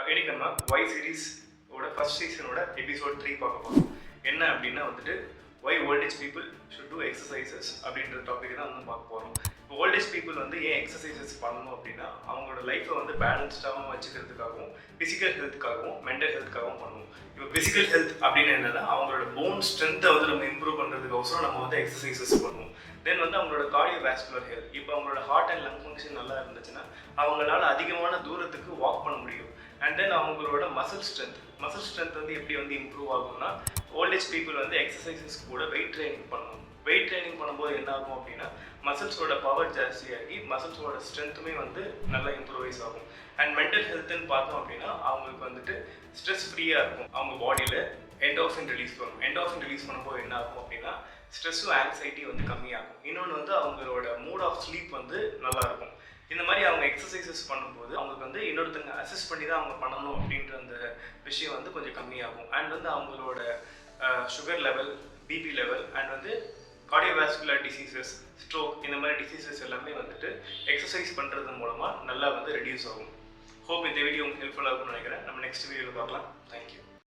இன்னைக்கு நம்ம Y series ஓட ஃபர்ஸ்ட் சீசனோட எபிசோட் 3 பார்க்க போகிறோம். என்ன அப்படின்னா வந்துட்டு why old age people should do exercises அப்படின்ற டாபிக் தான் வந்து பார்க்க போகிறோம். இப்போ ஓல்டேஜ் பீப்புள் வந்து ஏன் எக்ஸசைசஸ் பண்ணணும் அப்படின்னா அவங்களோட லைஃப்பை வந்து பேலன்ஸ்டாகவும் வச்சுக்கிறதுக்காகவும் ஃபிசிக்கல் ஹெல்த்துக்காகவும் மென்டல் ஹெல்த்துக்காகவும் பண்ணுவோம். இப்போ ஃபிசிக்கல் ஹெல்த் அப்படின்னு என்னன்னா அவங்களோட போன் ஸ்ட்ரென்த்தை வந்து நம்ம இம்ப்ரூவ் பண்ணுறதுக்கோசரம் நம்ம வந்து எக்ஸசைசஸ் பண்ணுவோம். தென் வந்து அவங்களோட கார்டியோவாஸ்குலர் ஹெல்த், இப்போ அவங்களோட ஹார்ட் அண்ட் லங் ஃபங்க்ஷன் நல்லா இருந்துச்சுன்னா அவங்களால அதிகமான தூரத்துக்கு வாக் பண்ண முடியும். அண்ட் தென் அவங்களோட மசில் ஸ்ட்ரென்த் வந்து எப்படி வந்து இம்ப்ரூவ் ஆகும்னா ஓல்டேஜ் பீப்புள் வந்து எக்ஸசைசஸ் கூட வெயிட் ட்ரைனிங் பண்ணணும். வெயிட் ட்ரைனிங் பண்ணும்போது என்ன ஆகும் அப்படின்னா மசில்ஸோட பவர் ஜாஸ்தியாகி மசில்ஸோட ஸ்ட்ரென்த்துமே வந்து நல்லா இம்ப்ரூவைஸ் ஆகும். அண்ட் மென்டல் ஹெல்த்துன்னு பார்த்தோம் அப்படின்னா அவங்களுக்கு வந்துட்டு ஸ்ட்ரெஸ் ஃப்ரீயாக இருக்கும். அவங்க பாடியில் என்டார்ஃபின் ரிலீஸ் பண்ணும். என்டார்ஃபின் ரிலீஸ் பண்ணும்போது என்ன ஆகும் அப்படின்னா ஸ்ட்ரெஸ்ஸும் ஆங்ஸைட்டி வந்து கம்மியாகும். இன்னொன்று வந்து அவங்களோட மூட் ஆஃப் ஸ்லீப் வந்து நல்லாயிருக்கும். இந்த மாதிரி அவங்க எக்ஸசைசஸ் பண்ணும்போது அவங்களுக்கு வந்து இன்னொருத்தங்க அசஸ் பண்ணி தான் அவங்க பண்ணணும் அப்படின்ற அந்த விஷயம் வந்து கொஞ்சம் கம்மியாகும். அண்ட் வந்து அவங்களோட sugar level, BP level and வந்து கார்டியோவாஸ்குலர் டிசீசஸ், ஸ்ட்ரோக் இந்த மாதிரி டிசீசஸ் எல்லாமே வந்துட்டு எக்ஸசைஸ் பண்ணுறது மூலமாக நல்லா வந்து ரெடியூஸ் ஆகும். ஹோப் இந்த வீடியோ உங்களுக்கு ஹெல்ப்ஃபுல்லாக இருக்கும்னு நினைக்கிறேன். நம்ம நெக்ஸ்ட் வீடியோவில் பார்க்கலாம். தேங்க்யூ.